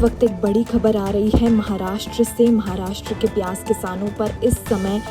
वक्त एक बड़ी खबर आ रही है महाराष्ट्र से। महाराष्ट्र के प्याज किसानों पर इस समय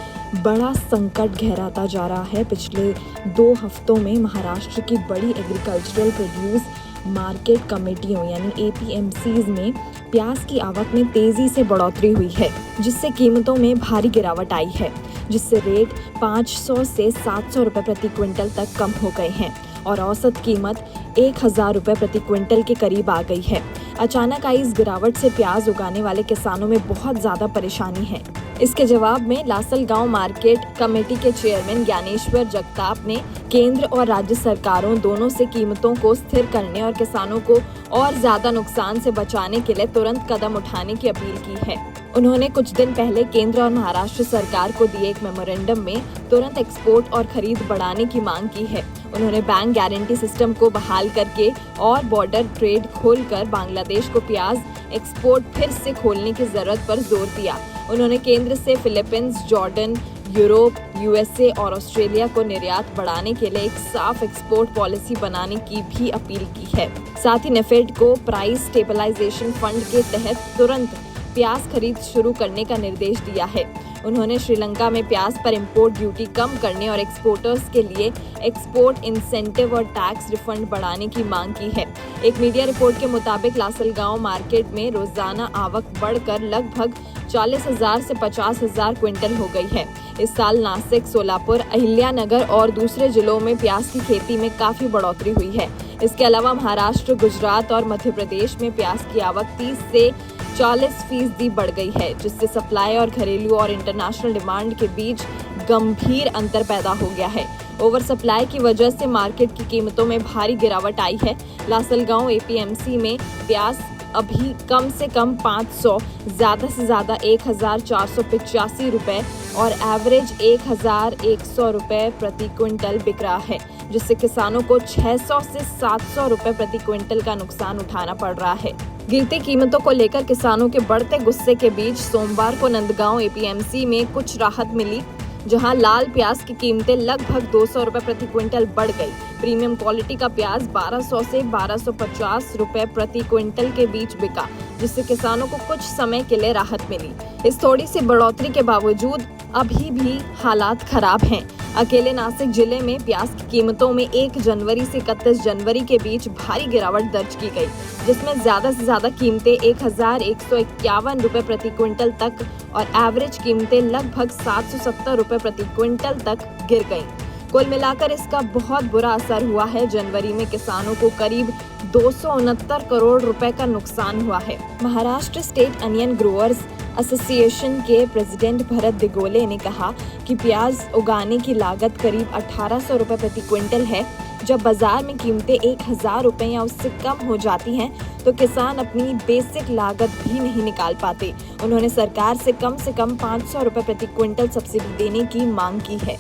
बड़ा संकट गहराता जा रहा है। पिछले 2 हफ्तों में महाराष्ट्र की बड़ी एग्रीकल्चरल प्रोड्यूस मार्केट कमेटियों यानी APMCs में प्याज की आवक में तेजी से बढ़ोतरी हुई है, जिससे कीमतों में भारी गिरावट आई है, जिससे रेट 500 से 700 रुपए प्रति क्विंटल तक कम हो गए हैं और औसत कीमत 1000 रुपए प्रति क्विंटल के करीब आ गई है। अचानक आई इस गिरावट से प्याज उगाने वाले किसानों में बहुत ज्यादा परेशानी है। इसके जवाब में लासलगांव मार्केट कमेटी के चेयरमैन ज्ञानेश्वर जगताप ने केंद्र और राज्य सरकारों दोनों से कीमतों को स्थिर करने और किसानों को और ज्यादा नुकसान से बचाने के लिए तुरंत कदम उठाने की अपील की है। उन्होंने कुछ दिन पहले केंद्र और महाराष्ट्र सरकार को दिए एक मेमोरेंडम में तुरंत एक्सपोर्ट और खरीद बढ़ाने की मांग की है। उन्होंने बैंक गारंटी सिस्टम को बहाल करके और बॉर्डर ट्रेड खोलकर बांग्लादेश को प्याज एक्सपोर्ट फिर से खोलने की जरूरत पर जोर दिया। उन्होंने केंद्र से फिलीपींस, जॉर्डन, यूरोप, USA और ऑस्ट्रेलिया को निर्यात बढ़ाने के लिए एक साफ एक्सपोर्ट पॉलिसी बनाने की भी अपील की है। साथ ही नेफेड को प्राइस स्टेबलाइजेशन फंड के तहत तुरंत प्याज खरीद शुरू करने का निर्देश दिया है। उन्होंने श्रीलंका में प्याज पर इंपोर्ट ड्यूटी कम करने और एक्सपोर्टर्स के लिए एक्सपोर्ट इंसेंटिव और टैक्स रिफंड बढ़ाने की मांग की है। एक मीडिया रिपोर्ट के मुताबिक लासलगांव मार्केट में रोजाना आवक बढ़कर लगभग 40,000 से 50,000 क्विंटल हो गई है। इस साल नासिक, सोलापुर, अहिल्यानगर और दूसरे जिलों में प्याज की खेती में काफी बढ़ोतरी हुई है। इसके अलावा महाराष्ट्र, गुजरात और मध्य प्रदेश में प्याज की आवक 30 से 40% बढ़ गई है, जिससे सप्लाई और घरेलू और इंटरनेशनल डिमांड के बीच गंभीर अंतर पैदा हो गया है। ओवर सप्लाई की वजह से मार्केट की कीमतों में भारी गिरावट आई है। लासलगांव APMC में प्याज अभी कम से कम 500, ज्यादा से ज्यादा 1485 रुपए और एवरेज 1100 रुपए प्रति क्विंटल बिक रहा है, जिससे किसानों को 600 से 700 रुपए प्रति क्विंटल का नुकसान उठाना पड़ रहा है। गिरती कीमतों को लेकर किसानों के बढ़ते गुस्से के बीच सोमवार को नंदगांव APMC में कुछ राहत मिली, जहां लाल प्याज की कीमतें लगभग 200 रुपए प्रति क्विंटल बढ़ गई। प्रीमियम क्वालिटी का प्याज 1200 से 1250 रुपए प्रति क्विंटल के बीच बिका, जिससे किसानों को कुछ समय के लिए राहत मिली। इस थोड़ी सी बढ़ोतरी के बावजूद अभी भी हालात खराब हैं। अकेले नासिक जिले में प्याज की कीमतों में 1 जनवरी से 31 जनवरी के बीच भारी गिरावट दर्ज की गई, जिसमें ज्यादा से ज्यादा कीमतें 1151 रुपए प्रति क्विंटल तक और एवरेज कीमतें लगभग 770 रुपए प्रति क्विंटल तक गिर गईं। कुल मिलाकर इसका बहुत बुरा असर हुआ है। जनवरी में किसानों को करीब 269 करोड़ रुपए का नुकसान हुआ है। Maharashtra state onion growers association के प्रेसिडेंट भरत दिगोले ने कहा कि प्याज उगाने की लागत करीब 1800 रुपए प्रति क्विंटल है। जब बाजार में कीमतें 1000 रुपए या उससे कम हो जाती हैं, तो किसान अपनी बेसिक लागत भी नहीं निकाल पाते। उन्होंने सरकार से कम 500 रुपए प्रति क्विंटल सब्सिडी देने की मांग की है।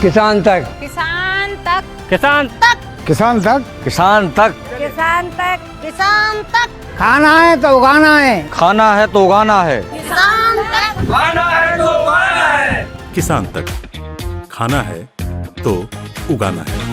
किसान तक, किसान तक, किसान तक, किसान तक, किसान तक, किसान तक, किसान तक। खाना है तो उगाना है, खाना है तो उगाना है, किसान तक, खाना है तो उगाना है, किसान तक, खाना है तो उगाना है।